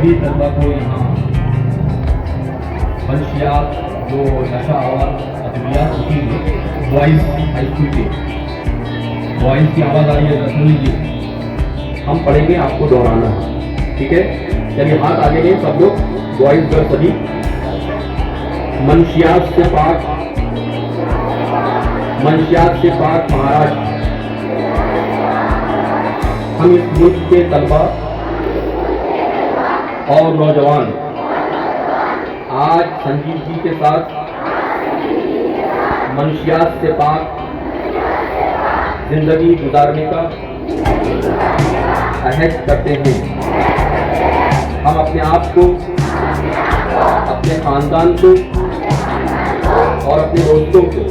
सभी तलबा को यहाँ मंशियात जो नशा और अद्वियात होती है बॉयज़ हाई स्कूल के बॉयज़ की आवाज़ आ रही है, सुन लीजिए। हम पढ़ेंगे, आपको दोहराना है, ठीक है। चलिए हाथ आगे लें सब लोग, बॉयज़ गर्ल्स सभी। मंशियात से पाक, मंशियात से पाक महाराष्ट्र। हम इस मुल्क के तलबा और नौजवान आज संजीदगी के साथ मंशियात से पाक जिंदगी गुजारने का अहद करते हैं। हम अपने आप को, अपने खानदान को और अपने दोस्तों को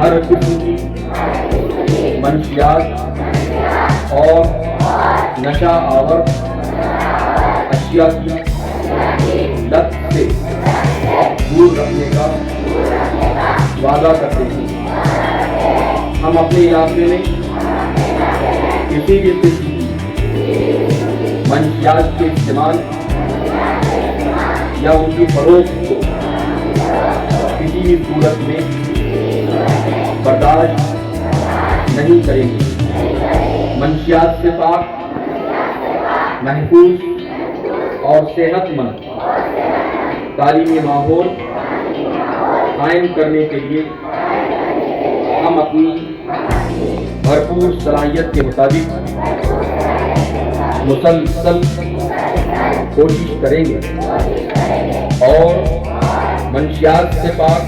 हर किस्म की मंशियात और नशा आवर अशिया की लत से दूर रखने का वादा करते हैं। हम अपने इलाके में किसी भी किस्म की मंशियात के इस्तेमाल या उनकी फरोख्त को किसी भी सूरत में बर्दाश्त नहीं करेंगे। मंशियात से पाक, महफूज और सेहतमंद तालीमी माहौल कायम करने के लिए हम अपनी भरपूर सलाहियत के मुताबिक मुसलसल कोशिश करेंगे और मंशियात से पाक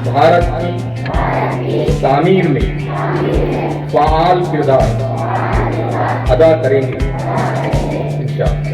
भारत की तामीर में फ़आल किरदार अदा करेंगे इंशाअल्लाह।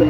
A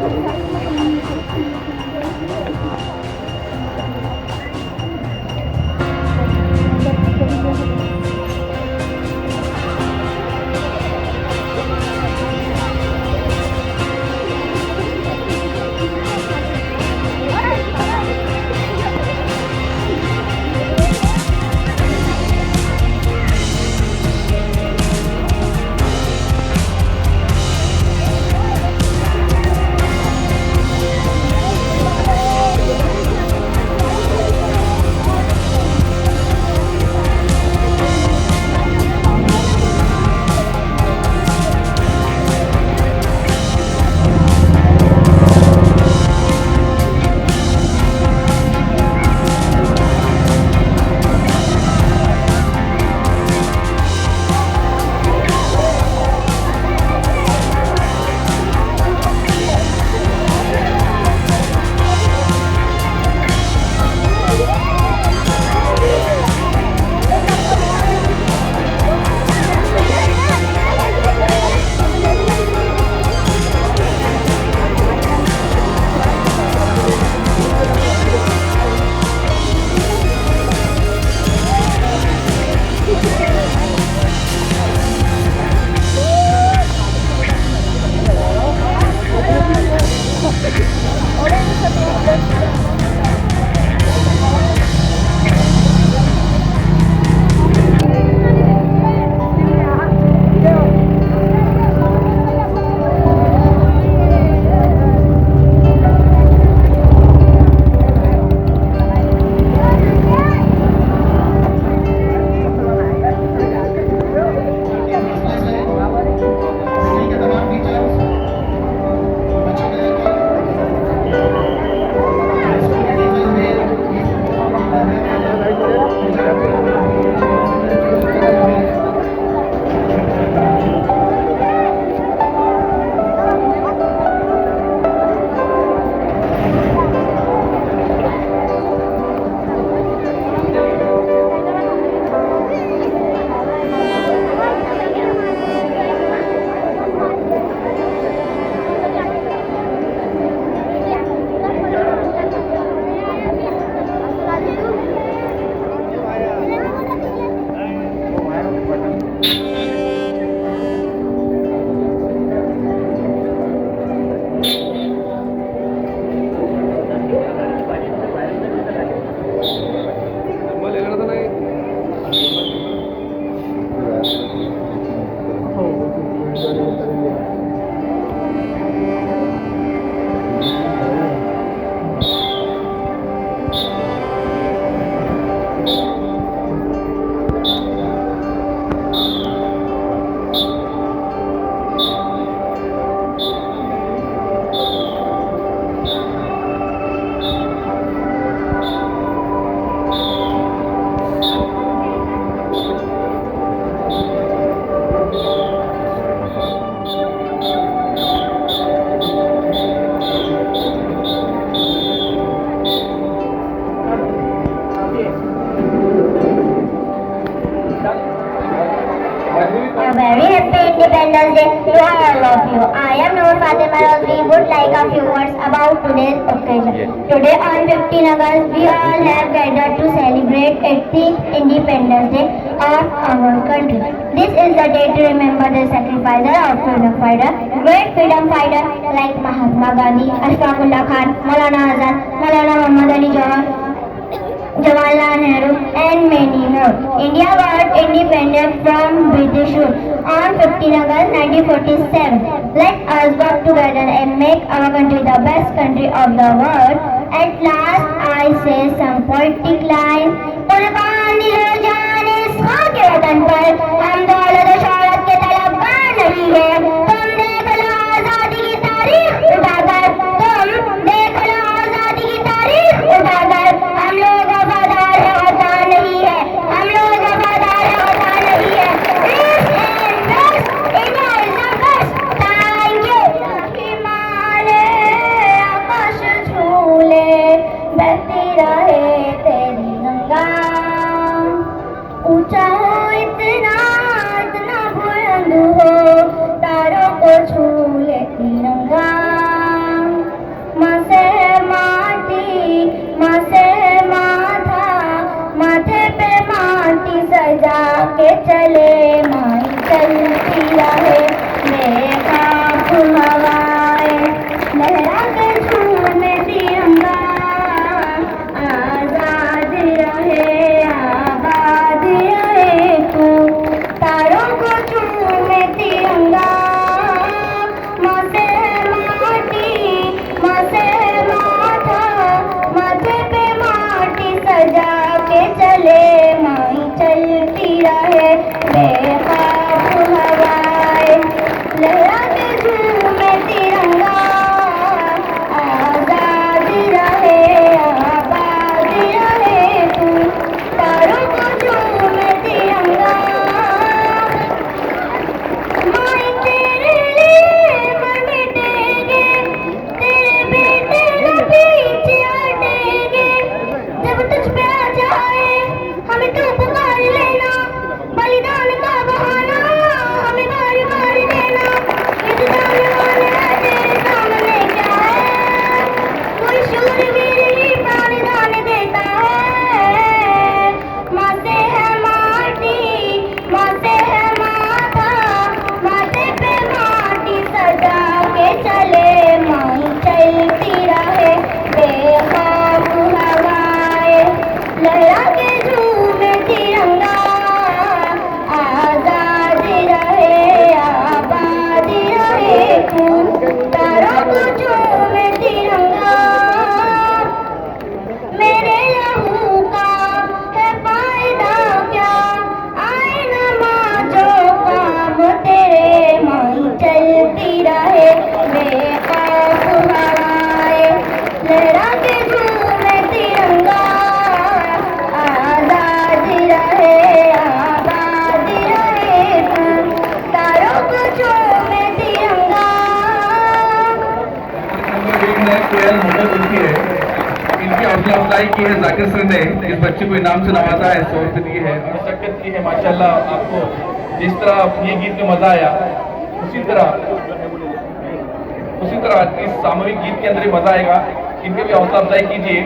very happy Independence Day to all of you. I am Noor Fatima Rosli. Would like a few words about today's occasion. Today on 15 August, we all have gathered to celebrate 18th Independence Day of our country. This is the day to remember the sacrifices of freedom fighter, great freedom fighter like Mahatma Gandhi, Ashfaqullah Khan, Maulana Azad, Maulana Muhammad Ali Jawaharlal Nehru and many more. India got independent from British rule on 15 August 1947. Let us work together and make our country the best country of the world. At last I say some poetic line. कुर्बान दिलो जान इस खाक के वतन पर, हम दौलत और शौहरत के तलबगार नहीं है। तुम देख लो आजादी की तारीख उठाकर, तुम देख लो आजादी की तारीख उठाकर, हम लोग वफादार है वतन नहीं है, हम लोग वफादार है वतन नहीं है। India is the best. Thank you. Himalaya आकाश झूले, बहती रहे तेरी गंगा, ऊंचा हो इतना कोयल मोटर बोलती है, इनकी हौसला अफजाई की है जाकिर सर ने, इस बच्चे को इनाम से नवाजा है, 100 रुपये दिए हैं और शक्कत की है। माशाल्लाह, आपको जिस तरह ये गीत में मजा आया उसी तरह इस सामूहिक गीत के अंदर ही मजा आएगा। इनके भी हौसला अफजाई कीजिए।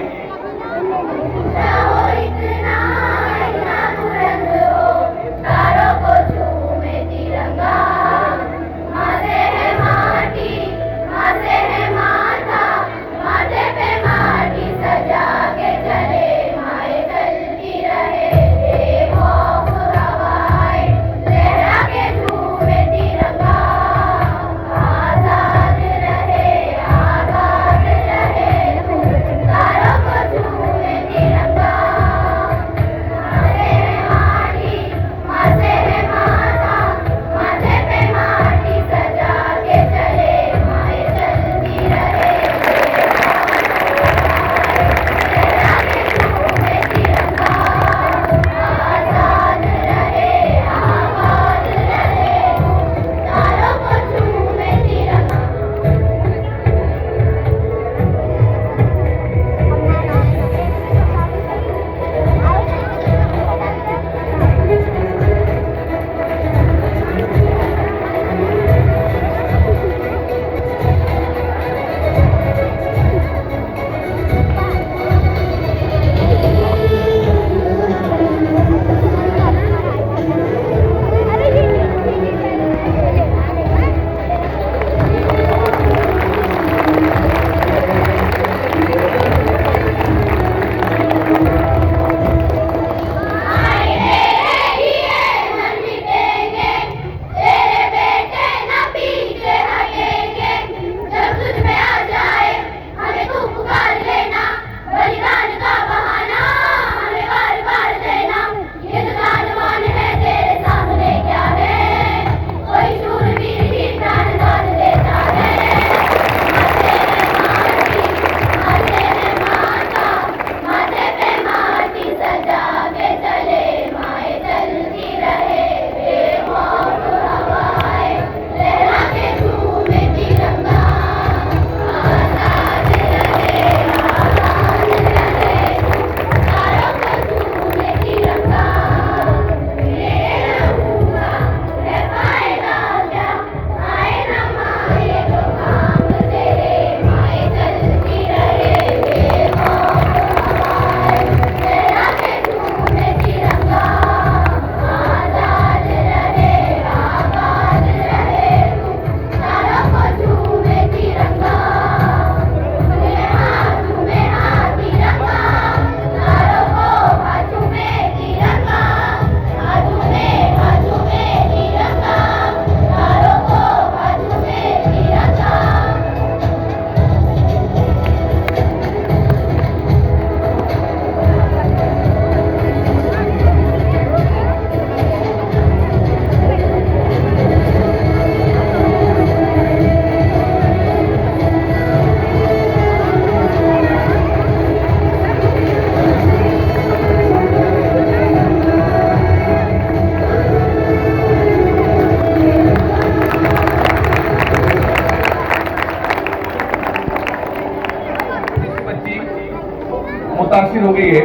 मुतासिर हो गई है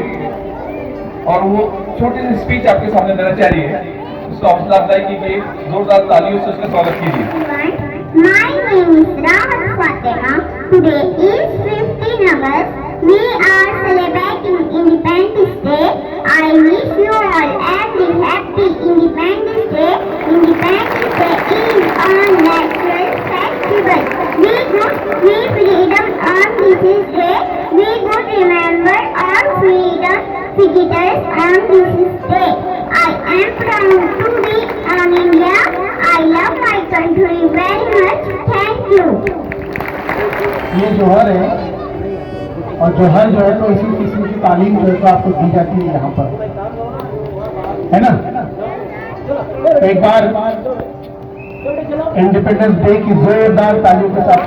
और वो छोटी सी स्पीच आपके सामने देना चाह रही है। उसका हौसला अफजाई कीजिए, जोरदार तालियों से उसका स्वागत कीजिए। My name is Rawat Fatima. Today is 15 August. We are celebrating Independence Day. I wish you all every happy Independence Day. Independence Day is a natural festival. We should freedom on this day. We should remember all freedom fighters on this day. I am proud to be an India. I love my country very much. Thank you. ये जोहर है और जोहर जो है तो इसी किस्म की तालीम जो है तो आपको दी जाती है यहाँ पर, है ना। एक बार इंडिपेंडेंस डे की जोरदार तालियों के साथ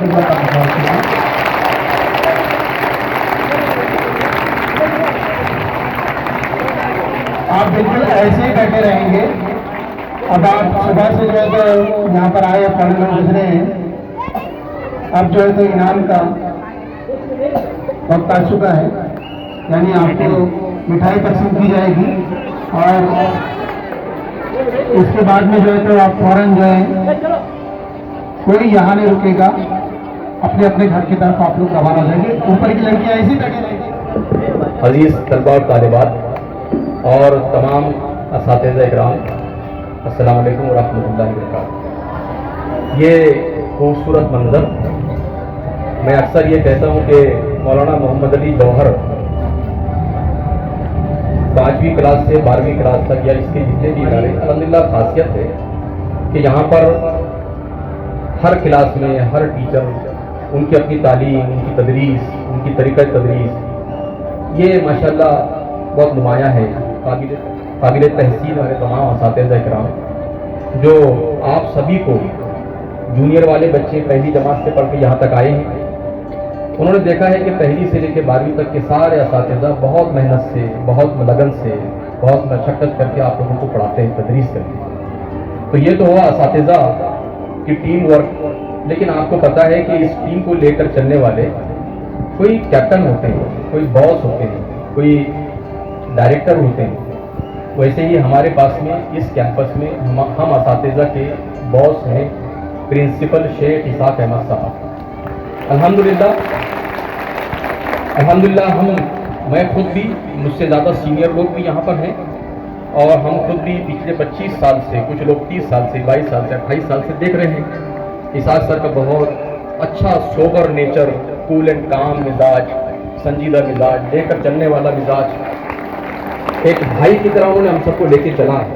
आप बिल्कुल ऐसे ही बैठे रहेंगे। अब आप सुबह से जो है तो यहाँ पर आए, पढ़े लोग गुजरे हैं। अब जो है तो इनाम का वक्त आ चुका है, यानी आपको मिठाई तकसीम की जाएगी और उसके बाद में जो है तो आप फौरन जो है कोई यहाँ नहीं रुकेगा, अपने अपने घर की तरफ आप लोग रवाना हो जाएंगे। ऊपर की लड़कियाँ ऐसी बैठी रहेंगी। अजीज तलबा और तालिबात और तमाम असातिज़ा इकराम, अस्सलाम वालेकुम व रहमतुल्लाहि व बरकातहू। ये खूबसूरत मंजर, मैं अक्सर ये कहता हूँ कि मौलाना मोहम्मद अली जौहर 5वीं क्लास से 12वीं क्लास तक या इसके जितने भी इदारे, अल्हम्दुलिल्लाह खासियत है कि यहाँ पर हर क्लास में हर टीचर, उनकी अपनी तालीम, उनकी तदरीस, उनकी तरीक़ा तदरीस, ये माशाल्लाह बहुत नुमाया है। काबिल तहसीन वाले तमाम असातिज़ा इकराम जो आप सभी को, जूनियर वाले बच्चे पहली जमात से पढ़ के यहाँ तक आए हैं, उन्होंने देखा है कि पहली से लेकर 12वीं तक के सारे असातिज़ा बहुत मेहनत से, बहुत लगन से, बहुत मशक्क़त करके आप लोगों को पढ़ाते हैं, तदरीस करते हैं। तो ये तो हुआ असातिज़ा की टीम वर्क। लेकिन आपको पता है कि इस टीम को लेकर चलने वाले कोई कैप्टन होते हैं, कोई बॉस होते हैं, कोई डायरेक्टर होते हैं। वैसे ही हमारे पास में इस कैंपस में हम असातिज़ा के बॉस हैं प्रिंसिपल शेख इसाक अहमद साहब। अल्हम्दुलिल्लाह मैं खुद भी, मुझसे ज़्यादा सीनियर लोग भी यहाँ पर हैं और हम खुद भी पिछले 25 साल से, कुछ लोग 30 साल से, 22 साल से, 28 साल से देख रहे हैं इसाक सर का बहुत अच्छा सोबर नेचर, कूल एंड काम मिजाज, संजीदा मिजाज, लेकर चलने वाला मिजाज, एक भाई की तरह उन्होंने हम सबको लेके चला है।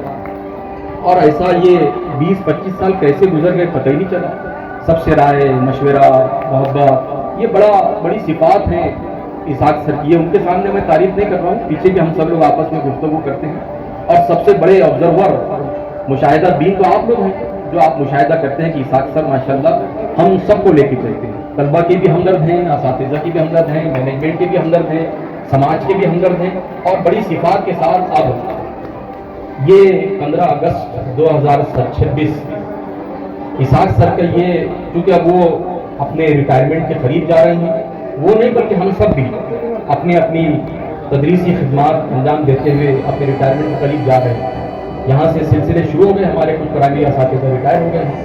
और ऐसा ये 20-25 साल कैसे गुजर गए पता ही नहीं चला। सबसे राय, मशवरा, मोहब्बत, ये बड़ी सिफात हैं इसाक सर की। उनके सामने मैं तारीफ नहीं कर रहा हूँ, पीछे भी हम सब लोग आपस में गुफ्तगू करते हैं। और सबसे बड़े ऑब्जर्वर, मुशाहिदा बीन तो आप लोग हैं, जो आप मुशाहिदा करते हैं कि इसाक सर माशाल्लाह हम सबको लेके चलते हैं। तलबा के भी हमदर्द हैं, असातिज़ा की भी हमदर्द हैं, मैनेजमेंट के भी हमदर्द हैं, समाज के भी हमदर्द हैं। और बड़ी सिफात के साथ अब ये 15 अगस्त 2026 इसाक सर का ये, क्योंकि अब वो अपने रिटायरमेंट के करीब जा रहे हैं, वो नहीं बल्कि हम सब भी अपनी अपनी तदरीसी खिदमात अंजाम देते हुए अपने रिटायरमेंट के करीब जा रहे हैं। यहाँ से सिलसिले शुरू हो गए, हमारे कुछ प्राइमरी असातिज़ा रिटायर हो गए हैं,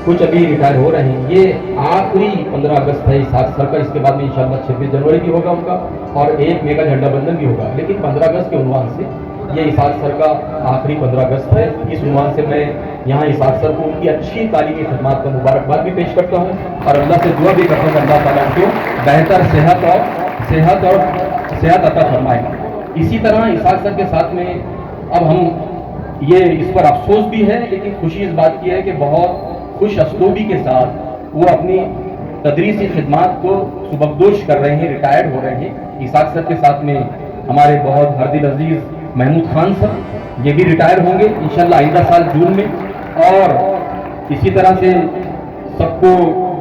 कुछ अभी रिटायर हो रहे हैं। ये आखिरी 15 अगस्त है इसाक सर का, इसके बाद में इंशाल्लाह 26 जनवरी भी होगा उनका और 1 मई का झंडा बंधन भी होगा। लेकिन 15 अगस्त के उन्वान से ये इसाक सर का आखिरी 15 अगस्त है। इस उन्वान से मैं यहाँ इसाक सर को उनकी अच्छी तालीमी खिदमात का मुबारकबाद भी पेश करता हूँ और अल्लाह से दुआ भी करता हूँ अल्लाह ताला उनको बेहतर सेहत अता फरमाए। इसी तरह इसाक सर के साथ में अब हम ये इस पर अफसोस भी है, लेकिन खुशी इस बात की है कि बहुत खुश असलूबी के साथ वो अपनी तदरीसी खिदमात को सुबकदोश कर रहे हैं, रिटायर्ड हो रहे हैं। इसाक सर के साथ में हमारे बहुत हरदिल अजीज महमूद खान सर, ये भी रिटायर होंगे इंशाल्लाह आइंदा साल जून में। और इसी तरह से सबको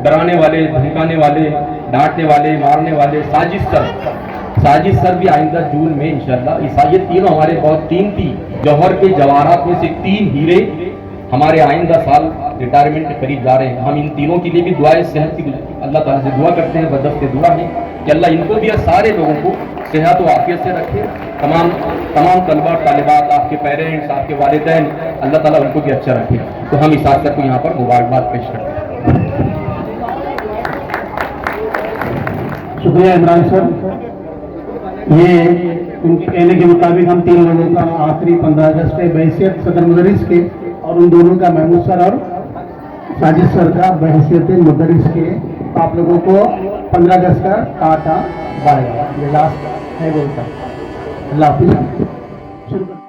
डराने वाले, धमकाने वाले, डांटने वाले, मारने वाले साजिद सर भी आइंदा जून में इंशाल्लाह। ये तीनों हमारे बहुत कीमती जौहर के जवाहरात में से 3 हीरे हमारे आइंदा साल रिटायरमेंट के करीब जा रहे हैं। हम इन तीनों के लिए भी दुआएं सेहत की अल्लाह ताला से दुआ करते हैं, बदस्त दुआ है कि अल्लाह इनको भी और सारे लोगों को सेहत व आफियत से रखे। तमाम तलबा तालिबात, आपके पेरेंट्स, आपके वालिदैन, अल्लाह ताला उनको भी अच्छा रखे। तो हम इसाक सर को यहाँ पर मुबारकबाद पेश करते हैं। शुक्रिया इमरान सर। ये उनके कहने के मुताबिक हम 3 लोगों का आखिरी 15 अगस्त के बहैसियत सदर मुदरिस के, और उन दोनों का महमूद सर और साजिद सर का बहैसियत मुदरिस के, तो आप लोगों को 15 अगस्त का टाटा बाय, ये लास्ट है बोलता। अल्लाह हाफिज़।